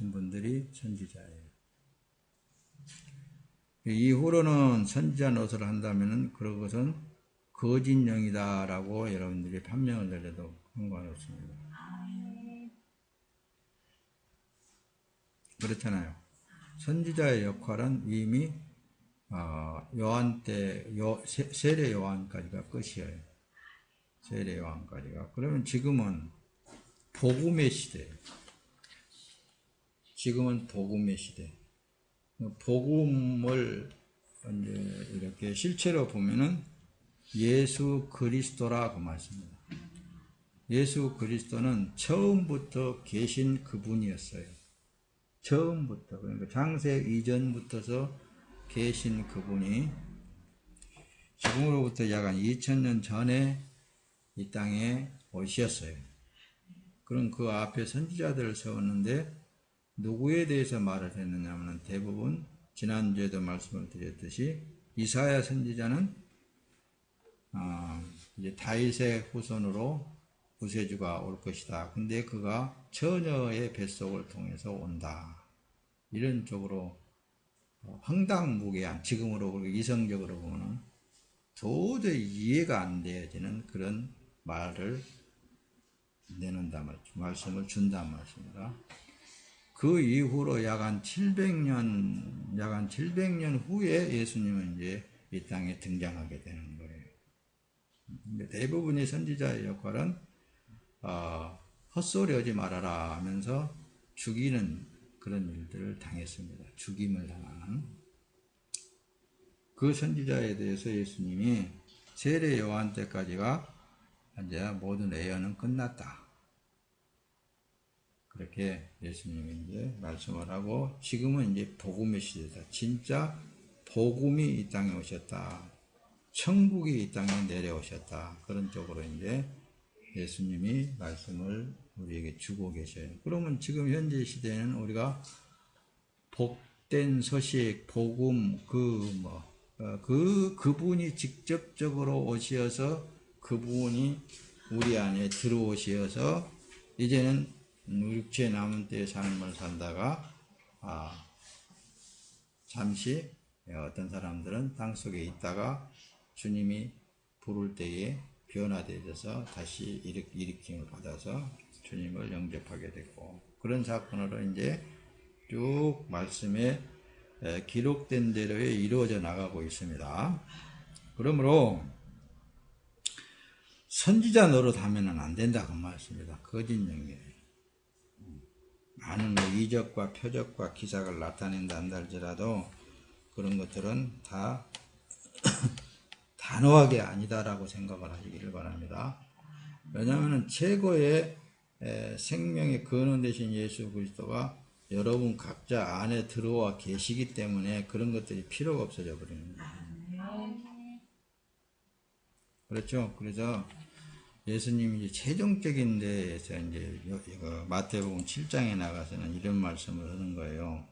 하신 분들이 선지자예요. 이후로는 선지자 노릇을 한다면은 그런 것은 거짓 영이다라고 여러분들이 판명을 내려도 상관없습니다. 그렇잖아요. 선지자의 역할은 이미 요한 때 세례 요한까지가 끝이에요. 세례 요한까지가. 그러면 지금은 복음의 시대예요. 지금은 복음의 시대. 복음을 이제 이렇게 실체로 보면은 예수 그리스도라 그 말씀입니다. 예수 그리스도는 처음부터 계신 그분이었어요. 처음부터, 그러니까 창세 이전부터서 계신 그분이 지금으로부터 약 한 2000년 전에 이 땅에 오셨어요. 그럼 그 앞에 선지자들을 세웠는데 누구에 대해서 말을 했느냐면 대부분 지난주에도 말씀을 드렸듯이 이사야 선지자는 이제 다윗의 후손으로 구세주가 올 것이다. 근데 그가 처녀의 뱃속을 통해서 온다. 이런 쪽으로 황당무계한, 지금으로 이성적으로 보면 도저히 이해가 안 되어지는 그런 말을 내놓는다 말씀을 준단 말씀입니다. 그 이후로 약 한 700년 후에 예수님은 이제 이 땅에 등장하게 되는 거예요. 대부분의 선지자의 역할은 헛소리 하지 말아라 하면서 죽이는 그런 일들을 당했습니다. 죽임을 당하는 그 선지자에 대해서 예수님이 세례 요한 때까지가 이제 모든 예언은 끝났다. 그렇게 예수님이 이제 말씀을 하고 지금은 이제 복음의 시대다. 진짜 복음이 이 땅에 오셨다. 천국이 이 땅에 내려오셨다. 그런 쪽으로 이제 예수님이 말씀을 우리에게 주고 계셔요. 그러면 지금 현재 시대에는 우리가 복된 소식, 복음, 그분이 직접적으로 오셔서 그분이 우리 안에 들어오셔서 이제는 육체 남은 때의 삶을 살다가 잠시 어떤 사람들은 땅속에 있다가 주님이 부를 때에 변화되어서 다시 일으킴을 받아서 주님을 영접하게 됐고, 그런 사건으로 이제 쭉 말씀에 기록된 대로에 이루어져 나가고 있습니다. 그러므로 선지자 노릇 하면은 안 된다 그 말씀입니다. 거짓 영이에요. 많은 이적과 표적과 기사를 나타낸다 한다 할지라도 그런 것들은 다 단호하게 아니다라고 생각을 하시기를 바랍니다. 왜냐하면 최고의 생명의 근원 되신 예수 그리스도가 여러분 각자 안에 들어와 계시기 때문에 그런 것들이 필요가 없어져 버립니다. 그렇죠? 그래서 예수님이 최종적인 데에서 이제 마태복음 7장에 나가서는 이런 말씀을 하는 거예요.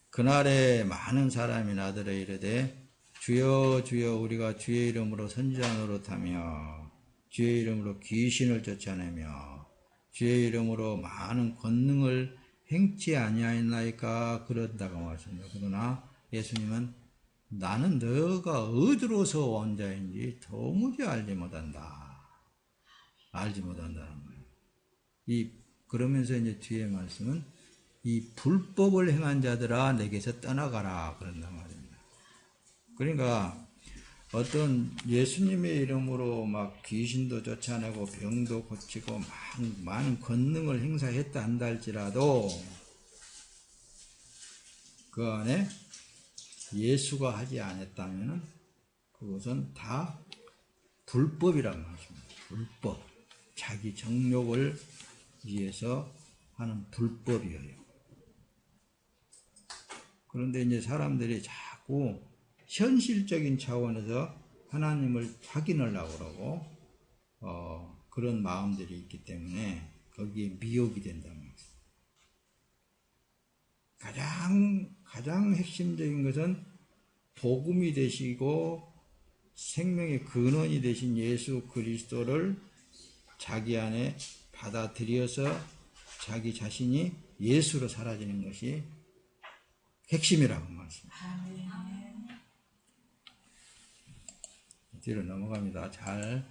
그날에 많은 사람이 나더러 이르되 주여 주여 우리가 주의 이름으로 선지자 노릇하며 주의 이름으로 귀신을 쫓아내며 주의 이름으로 많은 권능을 행치 아니하였나이까 그런다고 말씀합니다. 그러나 예수님은 나는 너가 어디로서 온 자인지 도무지 알지 못한다는 거예요. 그러면서 이제 뒤에 말씀은 이 불법을 행한 자들아 내게서 떠나가라 그런단 말입니다. 그러니까 어떤 예수님의 이름으로 막 귀신도 쫓아내고 병도 고치고 많은 권능을 행사했다 한다 할지라도 그 안에 예수가 하지 않았다면 그것은 다 불법이라는 것입니다. 불법. 자기 정욕을 위해서 하는 불법이에요. 그런데 이제 사람들이 자꾸 현실적인 차원에서 하나님을 확인하려고 그러고 그런 마음들이 있기 때문에 거기에 미혹이 된다는 거죠. 가장 핵심적인 것은 복음이 되시고 생명의 근원이 되신 예수 그리스도를 자기 안에 받아들여서 자기 자신이 예수로 사라지는 것이 핵심이라고 말씀합니다. 뒤로 넘어갑니다. 잘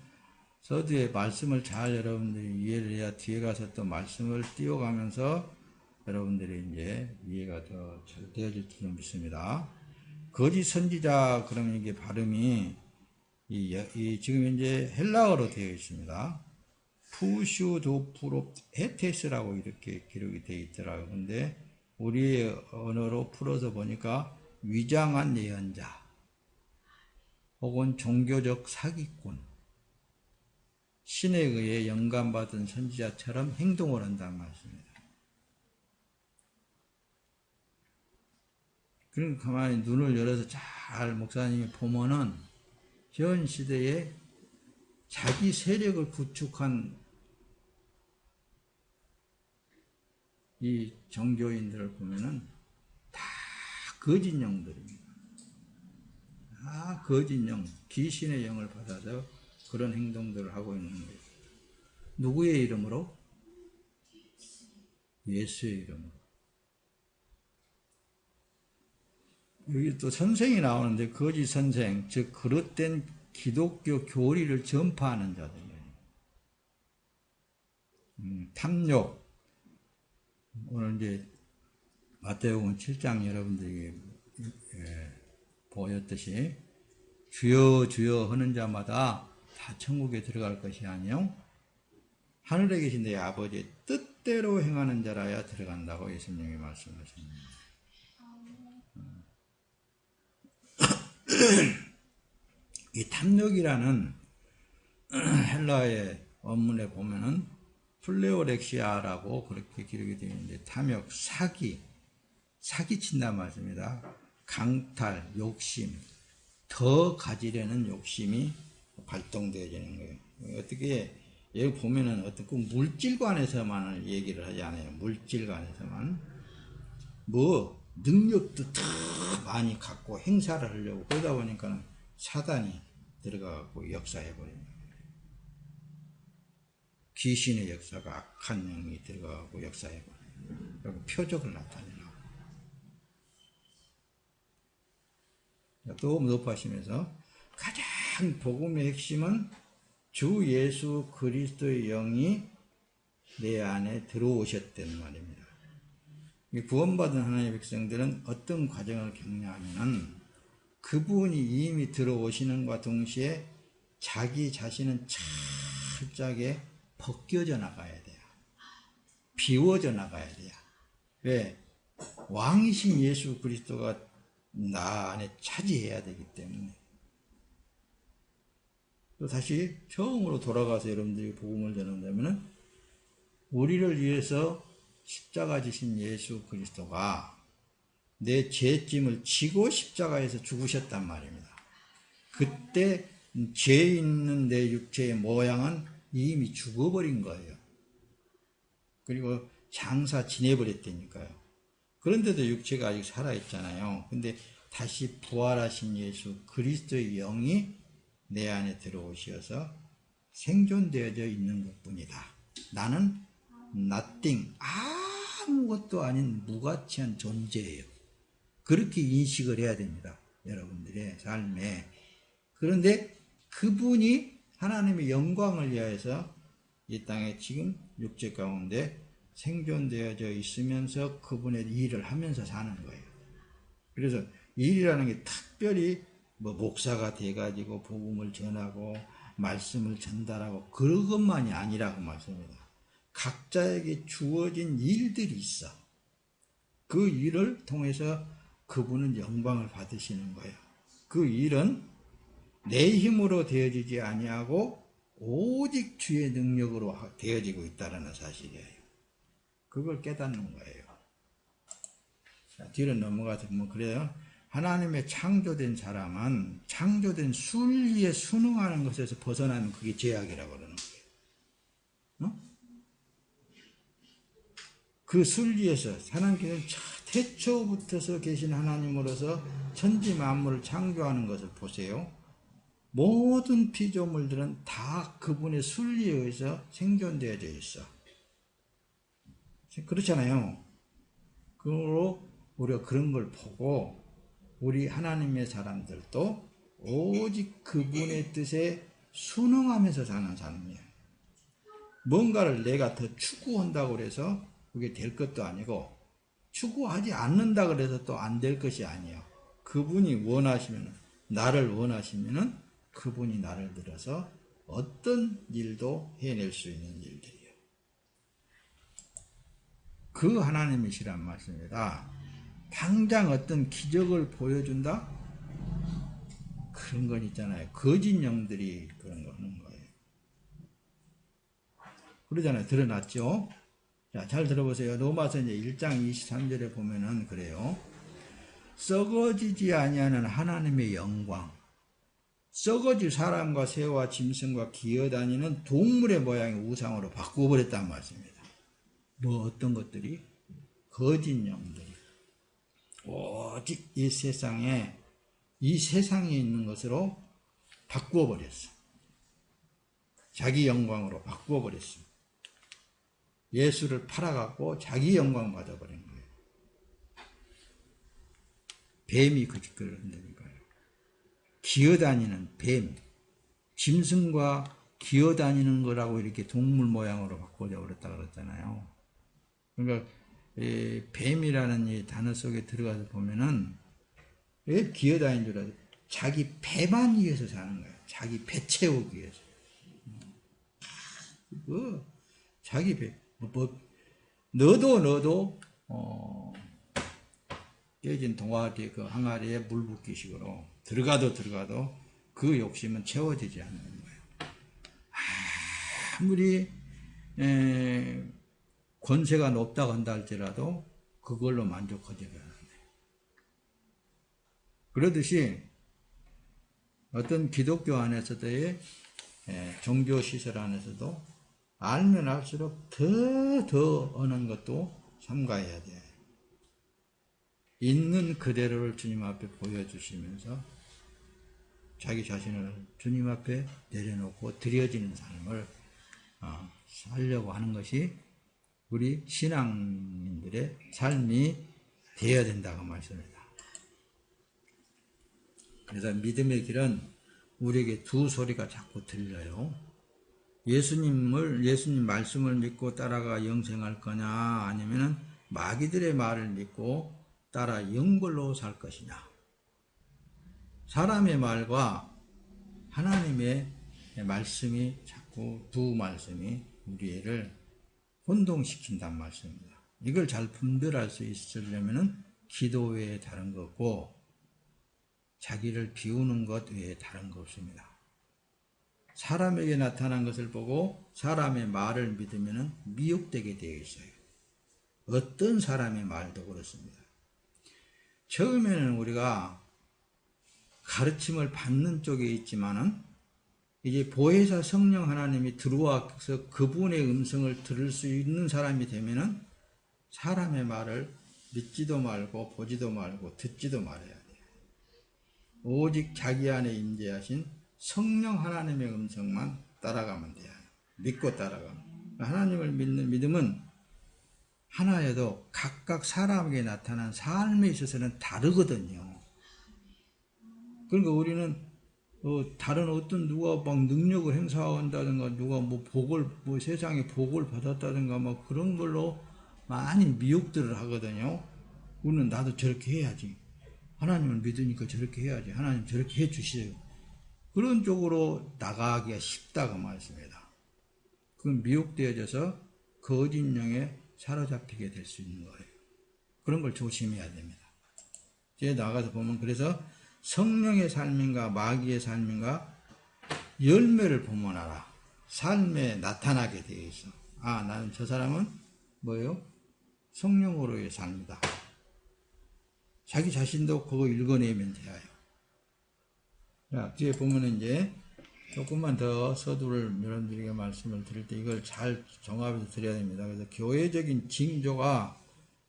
서두에 말씀을 잘 여러분들이 이해를 해야 뒤에 가서 또 말씀을 띄워가면서 여러분들이 이제 이해가 더 잘 되어질 줄 믿습니다. 거짓 선지자, 그러면 이게 발음이 지금 이제 헬라어로 되어 있습니다. 푸슈도프로헤테스라고 이렇게 기록이 되어 있더라고요. 근데 우리의 언어로 풀어서 보니까 위장한 예언자 혹은 종교적 사기꾼, 신에 의해 영감받은 선지자처럼 행동을 한다는 말씀입니다. 그럼 가만히 눈을 열어서 잘 목사님이 보면은 현 시대에 자기 세력을 구축한 이 종교인들을 보면은 다 거짓 영들입니다. 다 거짓 영, 귀신의 영을 받아서 그런 행동들을 하고 있는 거예요. 누구의 이름으로? 예수의 이름으로. 여기 또 선생이 나오는데 거짓 선생, 즉 그릇된 기독교 교리를 전파하는 자들이에요. 탐욕. 오늘 이제 마태복음 7장 여러분들에게 보였듯이 주여 주여 하는 자마다 다 천국에 들어갈 것이 아니요 하늘에 계신 내 아버지의 뜻대로 행하는 자라야 들어간다고 예수님이 말씀하십니다. 이 탐욕이라는 헬라의 원문에 보면은 플레오렉시아라고 그렇게 기록이 되어 있는데, 탐욕, 사기친단 말씀입니다. 강탈, 욕심, 더 가지려는 욕심이 발동되어지는 거예요. 어떻게 여기 보면은 어떤 꼭 물질관에서만 얘기를 하지 않아요. 물질관에서만 능력도 더 많이 갖고 행사를 하려고 그러다 보니까 사단이 들어가고 역사해버립니다. 귀신의 역사가 악한 영이 들어가고 역사해버려요. 그리고 표적을 나타내려고. 또 높아지면서 가장 복음의 핵심은 주 예수 그리스도의 영이 내 안에 들어오셨단 말입니다. 구원받은 하나님의 백성들은 어떤 과정을 겪냐면은 그분이 이미 들어오시는 것과 동시에 자기 자신은 철저하게 벗겨져 나가야 돼요. 비워져 나가야 돼요. 왜? 왕이신 예수 그리스도가 나 안에 차지해야 되기 때문에. 또 다시 처음으로 돌아가서 여러분들이 복음을 전한다면은 우리를 위해서 십자가 지신 예수 그리스도가 내 죄짐을 지고 십자가에서 죽으셨단 말입니다. 그때 죄 있는 내 육체의 모양은 이미 죽어버린 거예요. 그리고 장사 지내버렸다니까요. 그런데도 육체가 아직 살아있잖아요. 근데 다시 부활하신 예수 그리스도의 영이 내 안에 들어오셔서 생존되어져 있는 것뿐이다. 나는 nothing, 아무것도 아닌 무가치한 존재예요. 그렇게 인식을 해야 됩니다. 여러분들의 삶에. 그런데 그분이 하나님의 영광을 위하여서 이 땅에 지금 육체 가운데 생존되어져 있으면서 그분의 일을 하면서 사는 거예요. 그래서 일이라는 게 특별히 목사가 돼가지고 복음을 전하고 말씀을 전달하고 그런 것만이 아니라고 말씀합니다. 각자에게 주어진 일들이 있어. 그 일을 통해서 그분은 영광을 받으시는 거예요. 그 일은 내 힘으로 되어지지 아니하고 오직 주의 능력으로 되어지고 있다는 사실이에요. 그걸 깨닫는 거예요. 자, 뒤로 넘어가서 그래요. 하나님의 창조된 사람은 창조된 순리에 순응하는 것에서 벗어나면 그게 죄악이라고 그러는 거예요. 그 순리에서 하나님께서는 태초부터서 계신 하나님으로서 천지 만물을 창조하는 것을 보세요. 모든 피조물들은 다 그분의 순리에 의해서 생존되어져 있어. 그렇잖아요. 그러므로 우리가 그런 걸 보고 우리 하나님의 사람들도 오직 그분의 뜻에 순응하면서 사는 삶이에요. 뭔가를 내가 더 추구한다고 해서 그게 될 것도 아니고 추구하지 않는다 그래서 또 안 될 것이 아니에요. 그분이 원하시면, 나를 원하시면은 그분이 나를 들어서 어떤 일도 해낼 수 있는 일들이에요. 그 하나님이시란 말씀입니다. 당장 어떤 기적을 보여준다? 그런 건 있잖아요. 거짓 영들이 그런 거 하는 거예요. 그러잖아요. 드러났죠? 자, 잘 들어보세요. 로마서 이제 1장 23절에 보면은 그래요. 썩어지지 아니하는 하나님의 영광. 썩어질 사람과 새와 짐승과 기어다니는 동물의 모양의 우상으로 바꾸어버렸단 말씀입니다. 뭐 어떤 것들이? 거짓 영들이. 오직 이 세상에 있는 것으로 바꾸어버렸어. 자기 영광으로 바꾸어버렸어. 예수를 팔아갖고 자기 영광 받아버린 거예요. 뱀이 그 짓거리를 한다는 거예요. 기어다니는 뱀, 짐승과 기어다니는 거라고 이렇게 동물 모양으로 바꿔져 버렸다 그랬잖아요. 그러니까 뱀이라는 이 단어 속에 들어가서 보면은 왜 기어다니는 줄 알아요? 자기 배만 위해서 사는 거예요. 자기 배 채우기 위해서. 자기 배. 너도 깨진 동아리 그 항아리에 물 붓기식으로 들어가도 그 욕심은 채워지지 않는 거예요. 아무리 권세가 높다고 한다 할지라도 그걸로 만족하지 않는데. 그러듯이 어떤 기독교 안에서도의 종교시설 안에서도 알면 알수록 더 어는 것도 삼가해야 돼. 있는 그대로를 주님 앞에 보여주시면서 자기 자신을 주님 앞에 내려놓고 드려지는 삶을 살려고 하는 것이 우리 신앙인들의 삶이 되어야 된다고 말씀합니다. 그래서 믿음의 길은 우리에게 두 소리가 자꾸 들려요. 예수님 말씀을 믿고 따라가 영생할 거냐, 아니면은 마귀들의 말을 믿고 따라 영벌로 살 것이냐. 사람의 말과 하나님의 말씀이 자꾸 두 말씀이 우리를 혼동시킨단 말씀입니다. 이걸 잘 분별할 수 있으려면은 기도 외에 다른 거 없고 자기를 비우는 것 외에 다른 거 없습니다. 사람에게 나타난 것을 보고 사람의 말을 믿으면 미혹되게 되어 있어요. 어떤 사람의 말도 그렇습니다. 처음에는 우리가 가르침을 받는 쪽에 있지만은 이제 보혜사 성령 하나님이 들어와서 그분의 음성을 들을 수 있는 사람이 되면은 사람의 말을 믿지도 말고 보지도 말고 듣지도 말아야 돼요. 오직 자기 안에 임재하신 성령 하나님의 음성만 따라가면 돼요. 믿고 따라가면. 하나님을 믿는 믿음은 하나여도 각각 사람에게 나타난 삶에 있어서는 다르거든요. 그러니까 우리는 다른 어떤 누가 막 능력을 행사한다든가 누가 뭐 세상에 복을 받았다든가 뭐 그런 걸로 많이 미혹들을 하거든요. 우리는 나도 저렇게 해야지. 하나님을 믿으니까 저렇게 해야지. 하나님 저렇게 해주시죠. 그런 쪽으로 나가기가 쉽다고 말씀입니다. 그건 미혹되어져서 거짓 영에 사로잡히게 될 수 있는 거예요. 그런 걸 조심해야 됩니다. 이제 나가서 보면 그래서 성령의 삶인가 마귀의 삶인가 열매를 보면 알아. 삶에 나타나게 되어 있어. 아, 나는 저 사람은 뭐예요? 성령으로의 삶이다. 자기 자신도 그거 읽어내면 돼요. 자, 뒤에 보면 이제 조금만 더 서두를 여러분들에게 말씀을 드릴 때 이걸 잘 정합해서 드려야 됩니다. 그래서 교회적인 징조가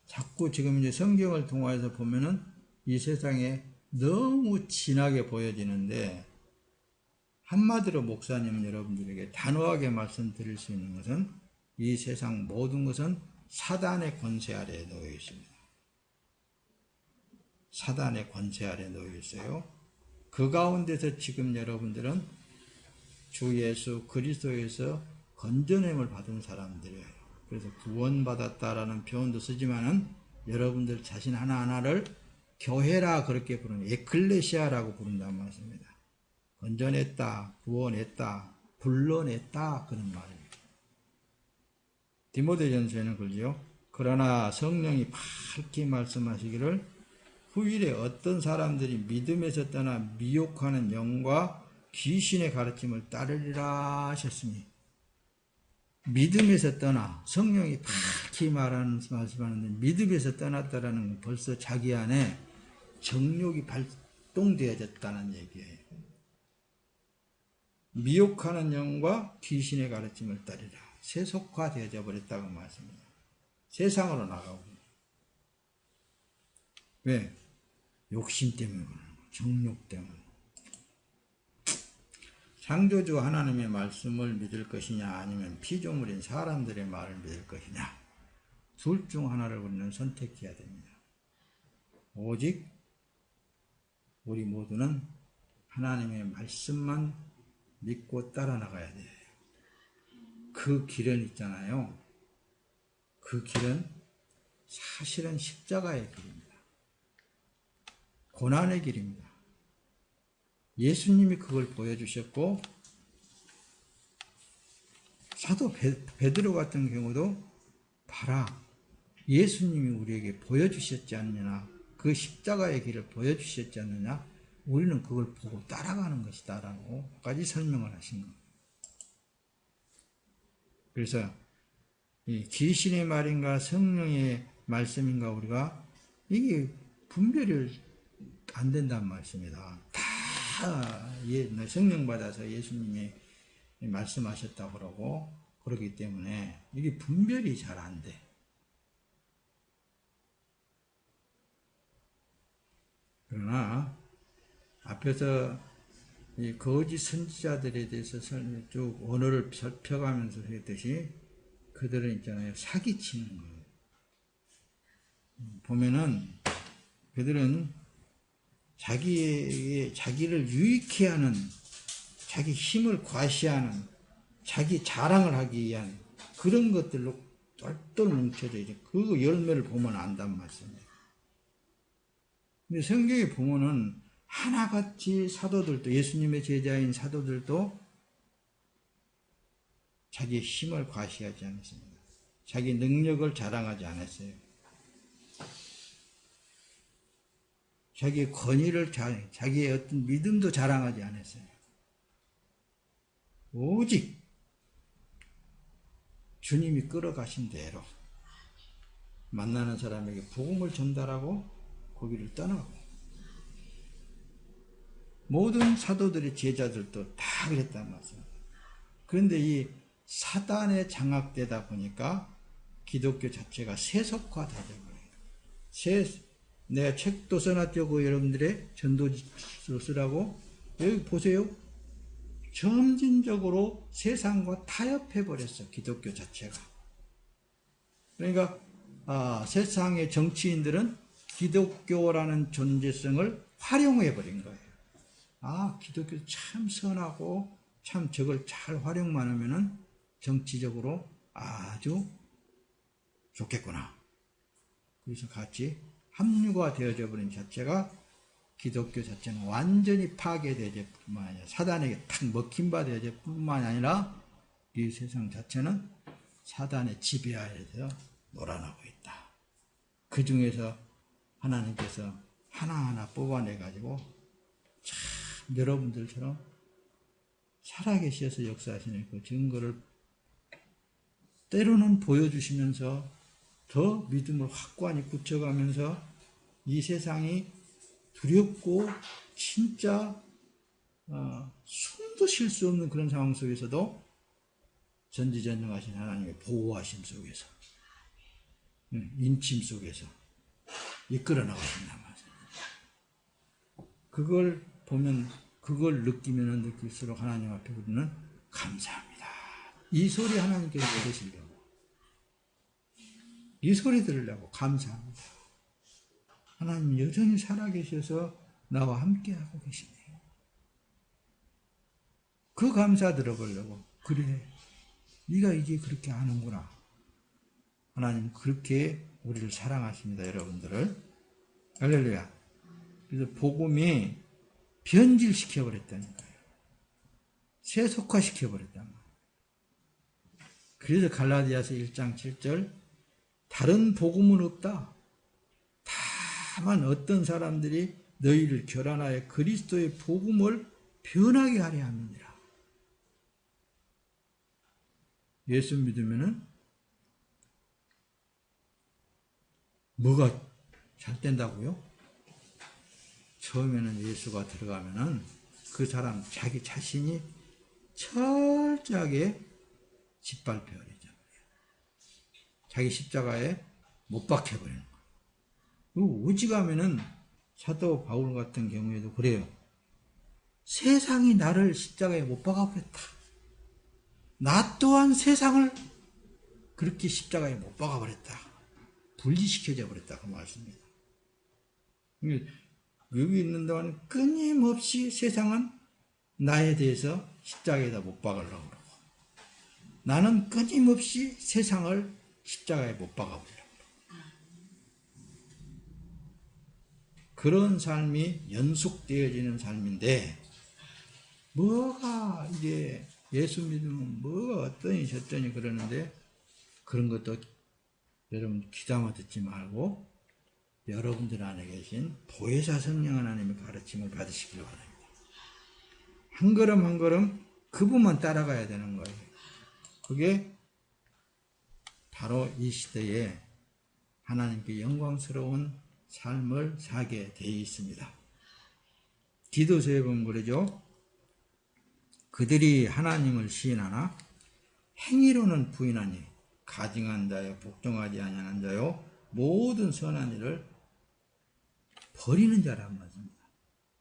자꾸 지금 이제 성경을 통해서 보면은 이 세상에 너무 진하게 보여지는데, 한마디로 목사님은 여러분들에게 단호하게 말씀드릴 수 있는 것은 이 세상 모든 것은 사단의 권세 아래에 놓여 있습니다. 사단의 권세 아래 놓여 있어요. 그 가운데서 지금 여러분들은 주 예수 그리스도에서 건져냄을 받은 사람들이에요. 그래서 구원받았다라는 표현도 쓰지만은 여러분들 자신 하나하나를 교회라 그렇게 부르는 에클레시아라고 부른다는 말씀입니다. 건져냈다, 구원했다, 불러냈다 그런 말입니다. 디모데전서에는 그러죠. 그러나 성령이 밝히 말씀하시기를 후일에 어떤 사람들이 믿음에서 떠나 미혹하는 영과 귀신의 가르침을 따르리라 하셨으니, 믿음에서 떠나, 성령이 밝히 말씀하는데 믿음에서 떠났다라는 건 벌써 자기 안에 정욕이 발동되어졌다는 얘기예요. 미혹하는 영과 귀신의 가르침을 따르라. 세속화되어져 버렸다고 말씀입니다. 세상으로 나가고. 왜? 욕심 때문에, 정욕 때문에. 창조주 하나님의 말씀을 믿을 것이냐 아니면 피조물인 사람들의 말을 믿을 것이냐, 둘 중 하나를 우리는 선택해야 됩니다. 오직 우리 모두는 하나님의 말씀만 믿고 따라 나가야 돼요. 그 길은 있잖아요. 그 길은 사실은 십자가의 길입니다. 고난의 길입니다. 예수님이 그걸 보여주셨고, 사도 베드로 같은 경우도 봐라, 예수님이 우리에게 보여주셨지 않느냐, 그 십자가의 길을 보여주셨지 않느냐, 우리는 그걸 보고 따라가는 것이다 라고까지 설명을 하신 겁니다. 그래서 이 귀신의 말인가 성령의 말씀인가 우리가 이게 분별이 안 된다는 말씀이다. 다 성령 받아서 예수님이 말씀하셨다고 그러고 그러기 때문에 이게 분별이 잘 안 돼. 그러나 앞에서 이 거짓 선지자들에 대해서 쭉 언어를 살펴가면서 했듯이 그들은 있잖아요, 사기치는 거예요. 보면은 그들은 자기를 유익해 하는, 자기 힘을 과시하는, 자기 자랑을 하기 위한 그런 것들로 똘똘 뭉쳐져 있죠. 그 열매를 보면 안단 말씀이에요. 근데 성경에 보면은 하나같이 사도들도, 예수님의 제자인 사도들도 자기의 힘을 과시하지 않았습니다. 자기 능력을 자랑하지 않았어요. 자기의 권위를, 자기의 어떤 믿음도 자랑하지 않았어요. 오직 주님이 끌어가신 대로 만나는 사람에게 복음을 전달하고 거기를 떠나고, 모든 사도들의 제자들도 다 그랬단 말이에요. 그런데 이 사단에 장악되다 보니까 기독교 자체가 세속화되어 버려요. 내가 책도 써놨죠. 여러분들의 전도지로 쓰라고. 여기 보세요. 점진적으로 세상과 타협해 버렸어, 기독교 자체가. 그러니까 세상의 정치인들은 기독교라는 존재성을 활용해 버린 거예요. 기독교 참 선하고 참 저걸 잘 활용만 하면은 정치적으로 아주 좋겠구나. 그래서 같이 합류가 되어져 버린 자체가 기독교 자체는 완전히 파괴되어질 뿐만 아니라 사단에게 탁 먹힌 바 되어질 뿐만 아니라 이 세상 자체는 사단의 지배하에서 놀아나고 있다. 그 중에서 하나님께서 하나하나 뽑아내 가지고 참 여러분들처럼 살아계셔서 역사하시는 그 증거를 때로는 보여주시면서 더 믿음을 확고하게 굳혀가면서 이 세상이 두렵고 진짜 숨도 쉴 수 없는 그런 상황 속에서도 전지전능하신 하나님의 보호하심 속에서, 인침 속에서 이끌어 나가신단 말이에요. 그걸 보면, 그걸 느끼면 느낄수록 하나님 앞에 우리는 감사합니다. 이 소리 하나님께서 들으시려고, 이 소리 들으려고 감사합니다. 하나님 여전히 살아계셔서 나와 함께하고 계시네요. 그 감사 들어보려고. 그래, 네가 이제 그렇게 아는구나. 하나님 그렇게 우리를 사랑하십니다. 여러분들을. 할렐루야. 그래서 복음이 변질시켜버렸다는 거예요. 세속화시켜버렸다는 거예요. 그래서 갈라디아서 1장 7절 다른 복음은 없다. 다만 어떤 사람들이 너희를 교란하여 그리스도의 복음을 변하게 하려 함이니라. 예수 믿으면은 뭐가 잘 된다고요? 처음에는 예수가 들어가면은 그 사람 자기 자신이 철저하게 짓밟혀버리죠. 자기 십자가에 못 박혀버리는 거예요. 오직하면은 사도 바울 같은 경우에도 그래요. 세상이 나를 십자가에 못 박아버렸다. 나 또한 세상을 그렇게 십자가에 못 박아버렸다. 분리시켜져 버렸다. 그 말씀입니다. 여기 있는 동안 끊임없이 세상은 나에 대해서 십자가에다 못 박으려고 그러고, 나는 끊임없이 세상을 십자가에 못 박아보려고 그러고, 그런 삶이 연속되어지는 삶인데, 뭐가 이제 예수 믿으면 뭐가 어떠니 저떠니 그러는데, 그런 것도 여러분 귀담아 듣지 말고 여러분들 안에 계신 보혜사 성령 하나님의 가르침을 받으시길 바랍니다. 한 걸음 한 걸음 그분만 따라가야 되는 거예요. 그게 바로 이 시대에 하나님께 영광스러운 삶을 사게 되어 있습니다. 디도서에 보면 그러죠. 그들이 하나님을 시인하나 행위로는 부인하니 가증한 자요 복종하지 아니하는 자요 모든 선한 일을 버리는 자란 말입니다.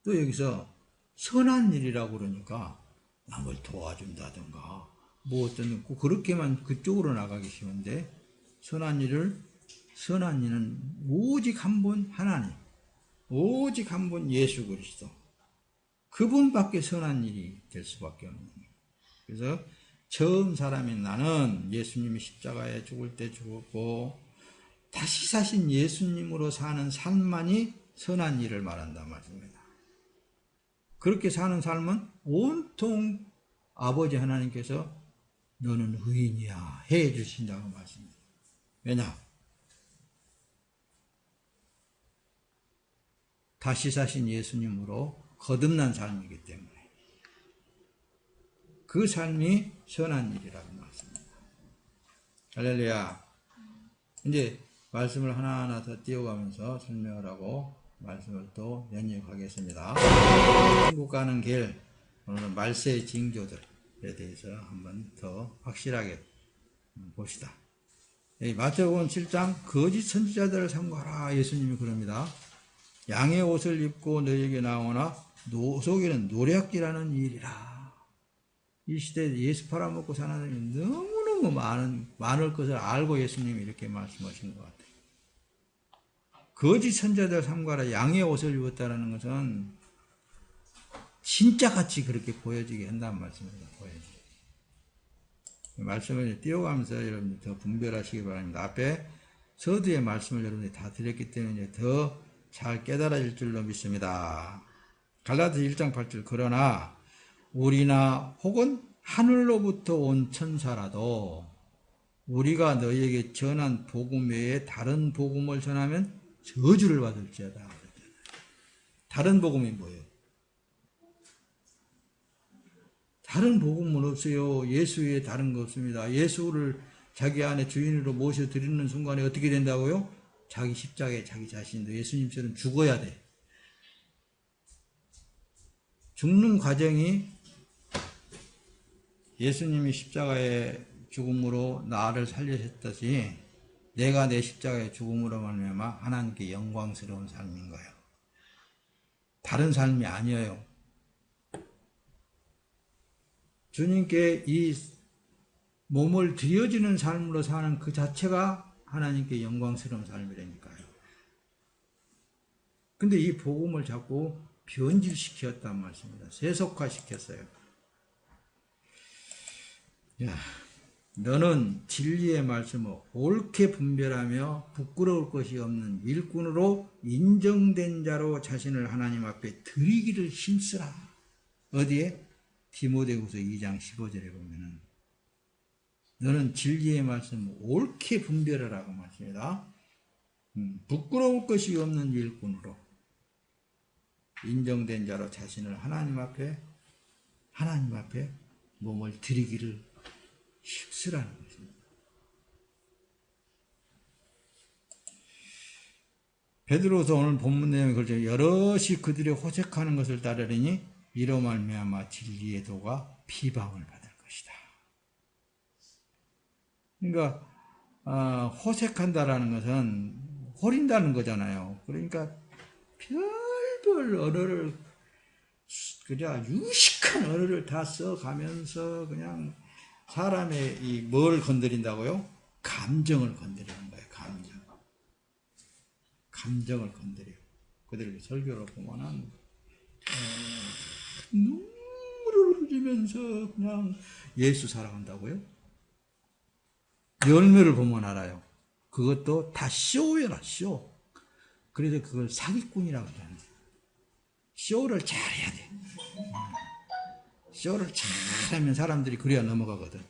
또 여기서 선한 일이라고 그러니까 남을 도와준다든가 뭐 어떤 그렇게만 그쪽으로 나가기 쉬운데, 선한 일은 오직 한 분 하나님, 오직 한 분 예수 그리스도, 그분밖에 선한 일이 될 수밖에 없는 거예요. 그래서 처음 사람인 나는 예수님이 십자가에 죽을 때 죽었고 다시 사신 예수님으로 사는 삶만이 선한 일을 말한단 말입니다. 그렇게 사는 삶은 온통 아버지 하나님께서 너는 의인이야 해 주신다고 말씀입니다. 왜냐? 다시 사신 예수님으로 거듭난 삶이기 때문에 그 삶이 선한 일이라고 말씀입니다. 할렐루야. 이제 말씀을 하나하나 더 띄워가면서 설명을 하고 말씀을 또 연역하겠습니다. 천국 가는 길, 오늘은 말세의 징조들에 대해서 한번 더 확실하게 봅시다. 마태복음 7장 거짓 선지자들을 삼가라 예수님이 그럽니다. 양의 옷을 입고 너희에게 나오나 속에는 노략질하는 일이라. 이 시대에 예수 팔아먹고 사는 사람이 너무너무 많을 것을 알고 예수님이 이렇게 말씀하신 것 같아요. 거짓 선지자들 삼가라 양의 옷을 입었다는 것은 진짜같이 그렇게 보여지게 한다는 말씀입니다. 보여지게. 말씀을 띄워가면서 여러분들 더 분별하시기 바랍니다. 앞에 서두의 말씀을 여러분들이 다 드렸기 때문에 더 잘 깨달아질 줄로 믿습니다. 갈라디아서 1장 8절 그러나 우리나 혹은 하늘로부터 온 천사라도 우리가 너희에게 전한 복음 외에 다른 복음을 전하면 저주를 받을지어다. 다른 복음이 뭐예요? 다른 복음은 없어요. 예수 외에 다른 거 없습니다. 예수를 자기 안에 주인으로 모셔드리는 순간에 어떻게 된다고요? 자기 십자가에 자기 자신도 예수님처럼 죽어야 돼. 죽는 과정이 예수님이 십자가의 죽음으로 나를 살리셨듯이 내가 내 십자가의 죽음으로 말미암아 하나님께 영광스러운 삶인 거예요. 다른 삶이 아니에요. 주님께 이 몸을 드려지는 삶으로 사는 그 자체가 하나님께 영광스러운 삶이라니까요. 근데 이 복음을 자꾸 변질시켰단 말씀입니다. 세속화시켰어요. 야, 너는 진리의 말씀을 옳게 분별하며 부끄러울 것이 없는 일꾼으로 인정된 자로 자신을 하나님 앞에 드리기를 힘쓰라. 어디에? 디모데후서 2장 15절에 보면은 너는 진리의 말씀을 옳게 분별하라고 말씀입니다. 부끄러울 것이 없는 일꾼으로 인정된 자로 자신을 하나님 앞에 몸을 드리기를 힘쓰라는 것입니다. 베드로서 오늘 본문 내용에 걸쳐 여럿이 그들의 호색하는 것을 따르리니 이로 말미암아 진리의 도가 비방을 받을 것이다. 그러니까 호색한다라는 것은 호린다는 거잖아요. 그러니까 별별 언어를 그냥 유식한 언어를 다 써가면서 그냥 사람의 이 뭘 건드린다고요? 감정을 건드리는 거예요. 감정을 건드려요. 그들을 설교로 보면은 눈물을 흘리면서 그냥 예수 사랑한다고요? 열매를 보면 알아요. 그것도 다 쇼여라, 쇼. 그래서 그걸 사기꾼이라고 하잖아요. 쇼를 잘해야 돼. 쇼를 잘하면 사람들이 그래야 넘어가거든.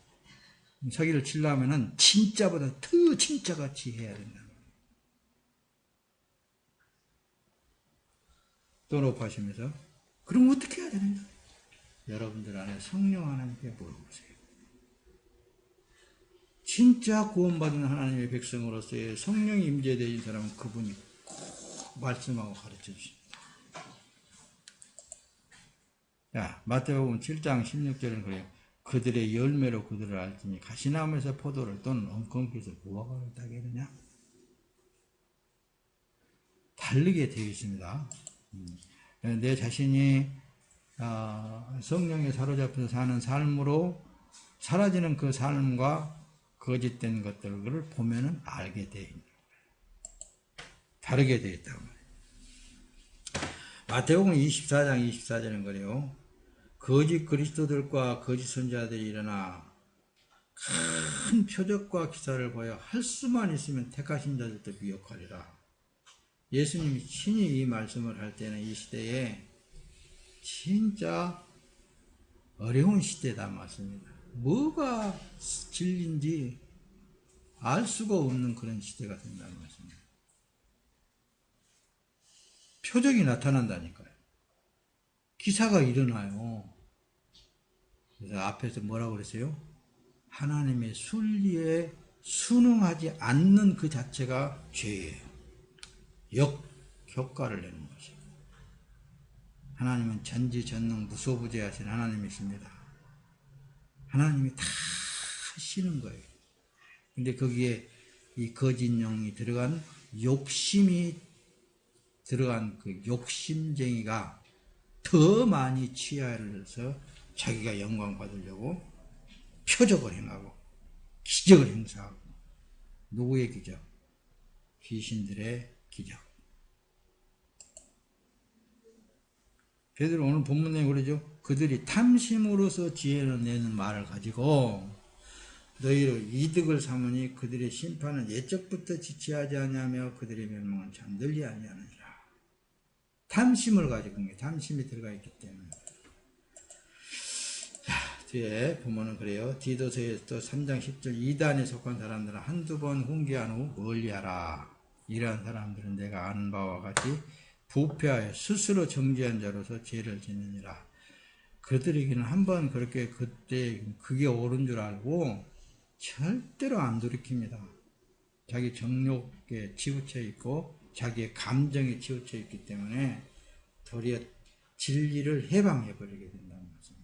사기를 치려면은 진짜보다 더 진짜같이 해야 된다. 또 높아지면서 그럼 어떻게 해야 되는가? 여러분들 안에 성령 하나님께 물어보세요. 진짜 구원받은 하나님의 백성으로서의 성령이 임재되신 사람은 그분이 꼭 말씀하고 가르쳐 주십니다. 야, 마태복음 7장 16절은 그래요. 그들의 열매로 그들을 알지니 가시나무에서 포도를 또는 엉겅퀴에서 무화과를 따겠느냐? 다르게 되어 있습니다. 내 자신이 성령에 사로잡혀서 사는 삶으로 사라지는 그 삶과 거짓된 것들을 보면은 알게 돼 있는 거예요. 다르게 되어 있다고 말해요. 마태복음 24장 24절은 그래요. 거짓 그리스도들과 거짓 선지자들이 일어나 큰 표적과 기사를 보여 할 수만 있으면 택하신 자들도 미혹하리라. 예수님이 친히 이 말씀을 할 때는 이 시대에 진짜 어려운 시대다 맞습니다. 뭐가 진리인지 알 수가 없는 그런 시대가 된다는 것입니다. 표적이 나타난다니까요. 기사가 일어나요. 그래서 앞에서 뭐라고 그랬어요? 하나님의 순리에 순응하지 않는 그 자체가 죄예요. 역효과를 내는 것이에요. 하나님은 전지전능 무소부재하신 하나님이십니다. 하나님이 다 하시는 거예요. 근데 거기에 이 거짓 영이 들어간 욕심이 들어간 그 욕심쟁이가 더 많이 취하해서 자기가 영광 받으려고 표적을 행하고 기적을 행사하고. 누구의 기적? 귀신들의 기적. 베드로 오늘 본문 내용 그러죠. 그들이 탐심으로서 지혜를 내는 말을 가지고 너희를 이득을 삼으니 그들의 심판은 예적부터 지체하지 아니하며 그들의 멸망은 잠들지 아니하느니라. 탐심을 가지고 탐심이 들어가 있기 때문에. 뒤에 보면은 그래요. 디도서에 또 3장 10절 이단에 속한 사람들은 한두 번 훈계한 후 멀리하라. 이러한 사람들은 내가 아는 바와 같이 부패하여 스스로 정죄한 자로서 죄를 짓느니라. 그들에게는 한번 그렇게 그때 그게 옳은 줄 알고 절대로 안 돌이킵니다. 자기 정욕에 치우쳐 있고 자기의 감정에 치우쳐 있기 때문에 도리어 진리를 해방해 버리게 된다는 것입니다.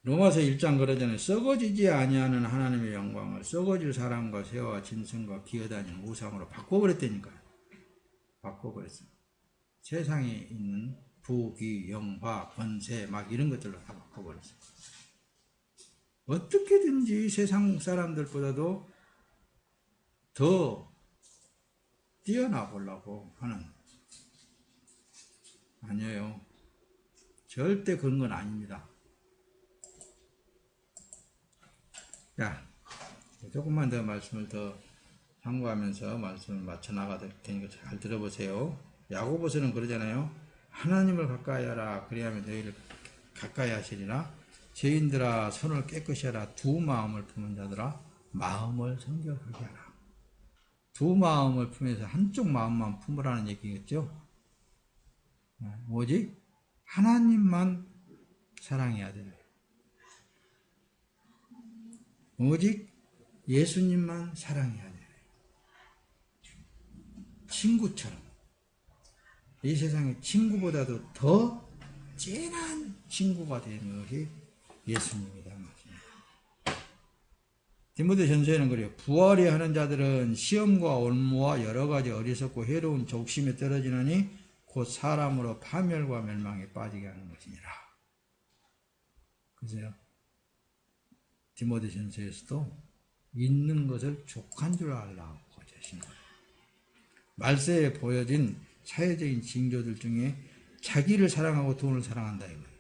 로마서 1장 그러잖아요. 썩어지지 아니하는 하나님의 영광을 썩어질 사람과 새와 짐승과 기어다니는 우상으로 바꿔버렸다니까요. 바꿔버렸어요. 세상에 있는 부귀, 영화, 권세 막 이런 것들로 다 바꿔버렸어요. 어떻게든지 세상 사람들보다도 더 뛰어나 보려고 하는, 아니에요. 절대 그런 건 아닙니다. 자, 조금만 더 말씀을 더 참고하면서 말씀을 맞춰 나가야 될 테니까 잘 들어보세요. 야고보서는 그러잖아요. 하나님을 가까이 하라. 그리하면 너희를 가까이 하시리라. 죄인들아 손을 깨끗이 하라. 두 마음을 품은 자들아 마음을 성결하게 하라. 두 마음을 품에서 한쪽 마음만 품으라는 얘기겠죠. 오직 하나님만 사랑해야 돼요. 오직 예수님만 사랑해야 돼요. 친구처럼. 이 세상에 친구보다도 더 진한 친구가 되는 것이 예수님이다. 디모데전서에는 그래요. 부활이 하는 자들은 시험과 올무와 여러 가지 어리석고 해로운 적심에 떨어지느니 곧 사람으로 파멸과 멸망에 빠지게 하는 것이니라. 그래서 디모데전서에서도 있는 것을 족한 줄 알라고 하신 거예요. 말세에 보여진 사회적인 징조들 중에 자기를 사랑하고 돈을 사랑한다 이거예요.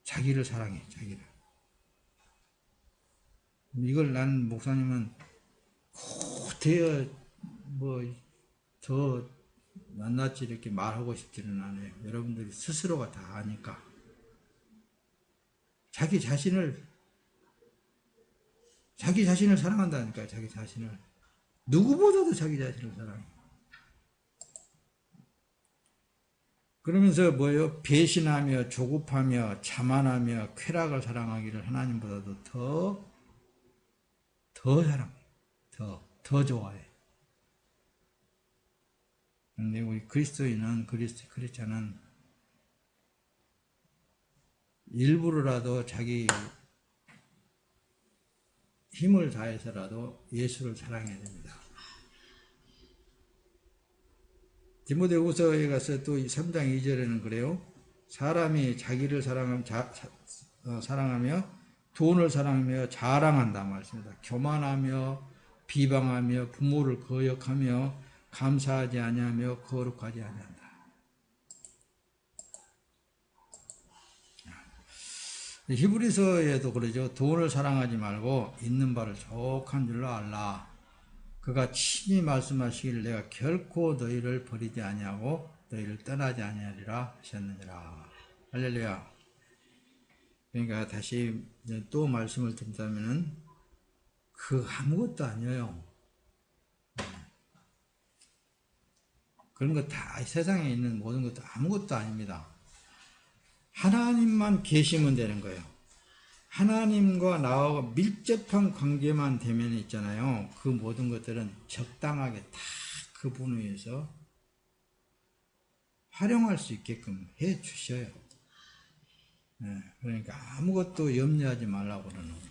자기를 사랑해, 자기를. 이걸 난 목사님은 더 낱낱이 이렇게 말하고 싶지는 않아요. 여러분들이 스스로가 다 아니까. 자기 자신을 사랑한다니까요. 자기 자신을. 누구보다도 자기 자신을 사랑해. 그러면서 뭐예요? 배신하며 조급하며 자만하며 쾌락을 사랑하기를 하나님보다도 더 사랑해. 더 좋아해. 근데 우리 크리스찬은 일부러라도 자기 힘을 다해서라도 예수를 사랑해야 됩니다. 디모데후서에 가서 또 3장 2절에는 그래요. 사람이 자기를 사랑하며 돈을 사랑하며 자랑한다 말씀입니다. 교만하며 비방하며 부모를 거역하며 감사하지 아니하며 거룩하지 아니한다. 히브리서에도 그러죠. 돈을 사랑하지 말고 있는 바를 족한 줄로 알라. 그가 친히 말씀하시기를 내가 결코 너희를 버리지 아니하고 너희를 떠나지 아니하리라 하셨느니라. 할렐루야. 그러니까 다시 또 말씀을 드린다면은 그 아무것도 아니에요. 그런 거 다 세상에 있는 모든 것도 아무것도 아닙니다. 하나님만 계시면 되는 거예요. 하나님과 나와 밀접한 관계만 되면 있잖아요. 그 모든 것들은 적당하게 다 그분 위해서 활용할 수 있게끔 해 주셔요. 그러니까 아무것도 염려하지 말라고 그러는 거예요.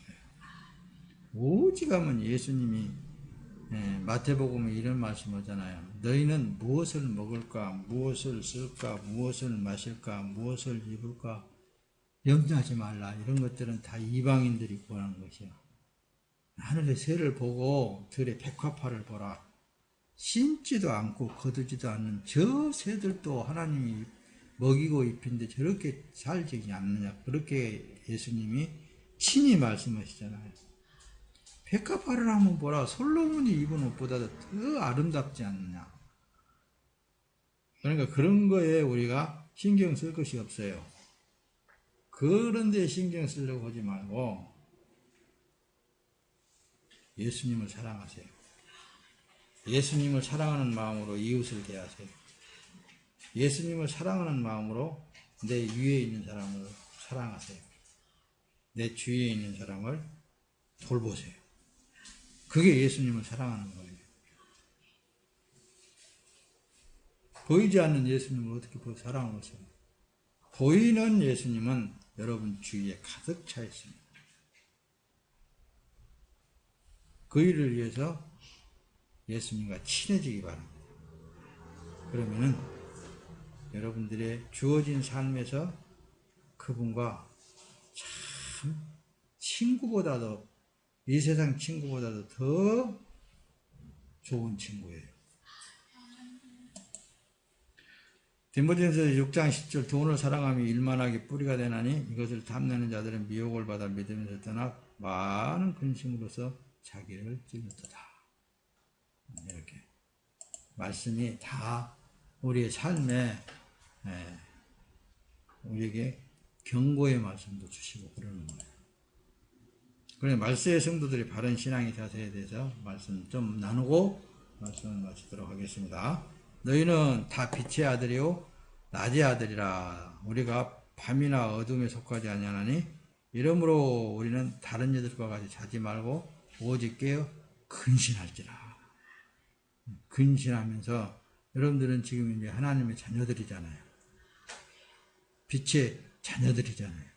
오직하면 예수님이 마태복음에 이런 말씀 하잖아요. 너희는 무엇을 먹을까, 무엇을 쓸까, 무엇을 마실까, 무엇을 입을까 염려하지 말라. 이런 것들은 다 이방인들이 구하는 것이요. 하늘의 새를 보고 들의 백화파를 보라. 심지도 않고 거두지도 않는 저 새들도 하나님이 먹이고 입힌데 저렇게 살지 않느냐. 그렇게 예수님이 친히 말씀하시잖아요. 백합화를 한번 보라. 솔로몬이 입은 옷보다도 더 아름답지 않느냐. 그러니까 그런 거에 우리가 신경 쓸 것이 없어요. 그런 데 신경 쓰려고 하지 말고 예수님을 사랑하세요. 예수님을 사랑하는 마음으로 이웃을 대하세요. 예수님을 사랑하는 마음으로 내 위에 있는 사람을 사랑하세요. 내 주위에 있는 사람을 돌보세요. 그게 예수님을 사랑하는 거예요. 보이지 않는 예수님을 어떻게 사랑하겠어요? 보이는 예수님은 여러분 주위에 가득 차 있습니다. 그 일을 위해서 예수님과 친해지기 바랍니다. 그러면은 여러분들의 주어진 삶에서 그분과 참 친구보다도 이 세상 친구보다도 더 좋은 친구예요. 디모데전서 6장 10절 돈을 사랑하며 일만하게 뿌리가 되나니 이것을 탐내는 자들은 미혹을 받아 믿으면서 떠나 많은 근심으로서 자기를 찔렀도다. 이렇게 말씀이 다 우리의 삶에 우리에게 경고의 말씀도 주시고 그러는 거예요. 그래서 말세의 성도들이 바른 신앙의 자세에 대해서 말씀 좀 나누고 말씀을 마치도록 하겠습니다. 너희는 다 빛의 아들이요 낮의 아들이라. 우리가 밤이나 어둠에 속하지 아니하나니 이러므로 우리는 다른 이들과 같이 자지 말고 오직 깨어 근신할지라. 근신하면서 여러분들은 지금 이제 하나님의 자녀들이잖아요. 빛의 자녀들이잖아요.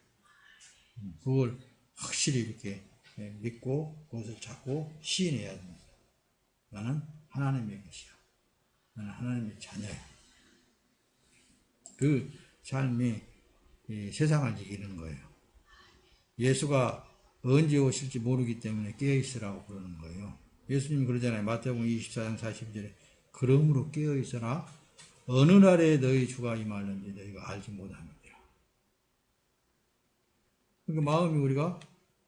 그걸 확실히 이렇게 믿고 그것을 잡고 시인해야 됩니다. 나는 하나님의 것이야. 나는 하나님의 자녀야. 그 삶이 세상을 이기는 거예요. 예수가 언제 오실지 모르기 때문에 깨어있으라고 그러는 거예요. 예수님이 그러잖아요. 마태복음 24장 42절에 그러므로 깨어있으라. 어느 날에 너희 주가 임하는지 너희가 알지 못하느니라. 그러니까 마음이 우리가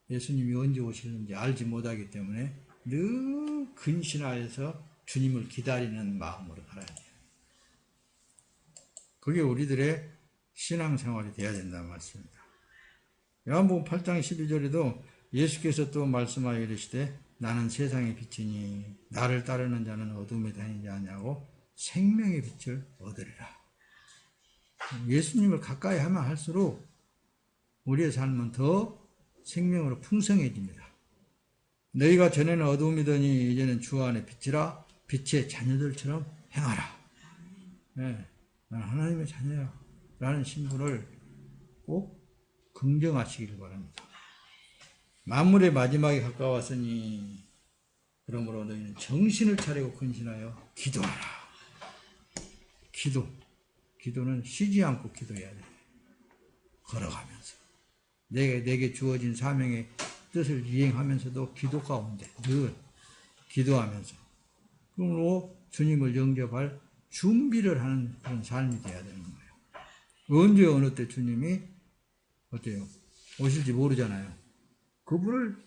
예수님이 언제 오시는지 알지 못하기 때문에 늘 근신하여서 주님을 기다리는 마음으로 살아야 돼요. 그게 우리들의 신앙생활이 되어야 된다는 말씀입니다. 요한복음 8장 12절에도 예수께서 또 말씀하여 이르시되 나는 세상의 빛이니 나를 따르는 자는 어둠에 다니지 아니하고 생명의 빛을 얻으리라. 예수님을 가까이 하면 할수록 우리의 삶은 더 생명으로 풍성해집니다. 너희가 전에는 어둠이더니 이제는 주 안에 빛이라. 빛의 자녀들처럼 행하라. 네, 나는 하나님의 자녀야 라는 신분을 꼭 긍정하시길 바랍니다. 만물의 마지막이 가까웠으니 그러므로 너희는 정신을 차리고 근신하여 기도하라. 기도는 쉬지 않고 기도해야 돼. 걸어가면서 내게 주어진 사명의 뜻을 이행하면서도 기도 가운데 늘 기도하면서 그러므로 주님을 영접할 준비를 하는 그런 삶이 돼야 되는 거예요. 언제 어느 때 주님이 어때요? 오실지 모르잖아요. 그분을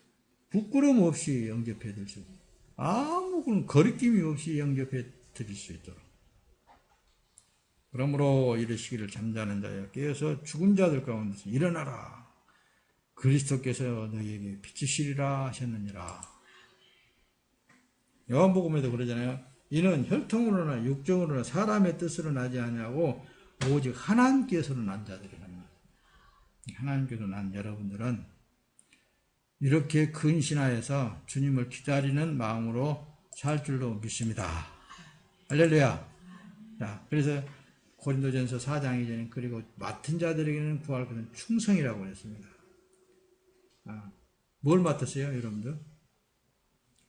부끄럼 없이 영접해 드릴 수 있고 아무 거리낌이 없이 영접해 드릴 수 있도록. 그러므로 이르시기를 잠자는 자여 깨어서 죽은 자들 가운데서 일어나라. 그리스도께서 너희에게 비추시리라 하셨느니라. 요한복음에도 그러잖아요. 이는 혈통으로나 육정으로나 사람의 뜻으로 나지 아니하고 오직 하나님께서로 난 자들이랍니다. 하나님께서 난 여러분들은 이렇게 근신하여서 주님을 기다리는 마음으로 살 줄로 믿습니다. 할렐루야. 자, 그래서 고린도전서 4장 이전에 그리고 맡은 자들에게는 구할 것은 충성이라고 했습니다. 뭘 맡았어요, 여러분들?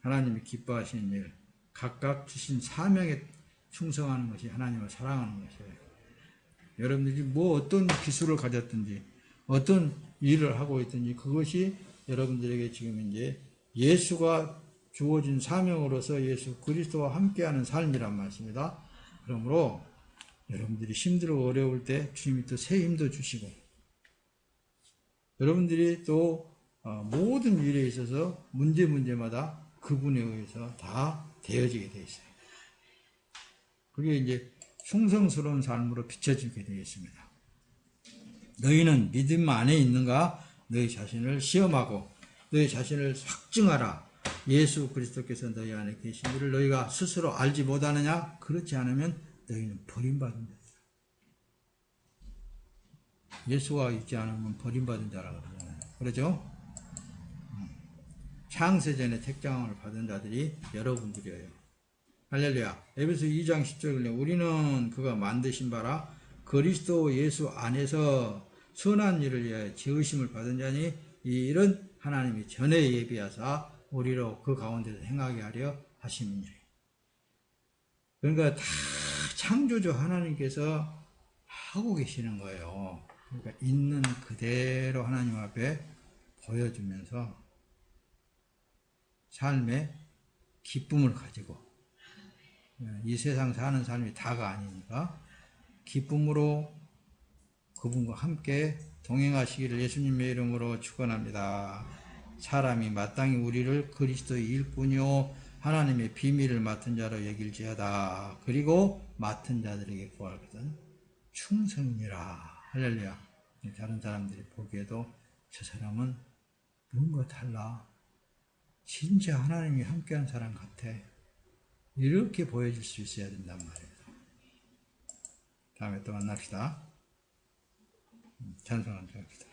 하나님이 기뻐하시는 일, 각각 주신 사명에 충성하는 것이 하나님을 사랑하는 것이에요. 여러분들이 어떤 기술을 가졌든지, 어떤 일을 하고 있든지, 그것이 여러분들에게 지금 이제 예수가 주어진 사명으로서 예수 그리스도와 함께하는 삶이란 말씀입니다. 그러므로 여러분들이 힘들고 어려울 때 주님이 또 새 힘도 주시고, 여러분들이 또 모든 일에 있어서 문제마다 그분에 의해서 다 되어지게 되어 있어요. 그게 이제 충성스러운 삶으로 비춰지게 되어 있습니다. 너희는 믿음 안에 있는가? 너희 자신을 시험하고 너희 자신을 확증하라. 예수 그리스도께서 너희 안에 계신 줄을 너희가 스스로 알지 못하느냐? 그렇지 않으면 너희는 버림받은 자다. 예수가 있지 않으면 버림받은 자라고 그러잖아요. 그러죠? 창세전에 택장을 받은 자들이 여러분들이에요. 할렐루야. 에베소 2장 10절 우리는 그가 만드신 바라 그리스도 예수 안에서 선한 일을 위하여 지으심을 받은 자니 이 일은 하나님이 전에 예비하사 우리로 그 가운데서 행하게 하려 하심이니라. 그러니까 다 창조주 하나님께서 하고 계시는 거예요. 그러니까 있는 그대로 하나님 앞에 보여주면서 삶의 기쁨을 가지고 이 세상 사는 삶이 다가 아니니까 기쁨으로 그분과 함께 동행하시기를 예수님의 이름으로 축원합니다. 사람이 마땅히 우리를 그리스도의 일꾼이요 하나님의 비밀을 맡은 자로 여길지어다. 그리고 맡은 자들에게 구할 것은 충성이라. 할렐루야. 다른 사람들이 보기에도 저 사람은 뭔가 달라. 진짜 하나님이 함께한 사람 같아. 이렇게 보여줄 수 있어야 된단 말이에요. 다음에 또 만납시다. 찬송한 줄 합시다.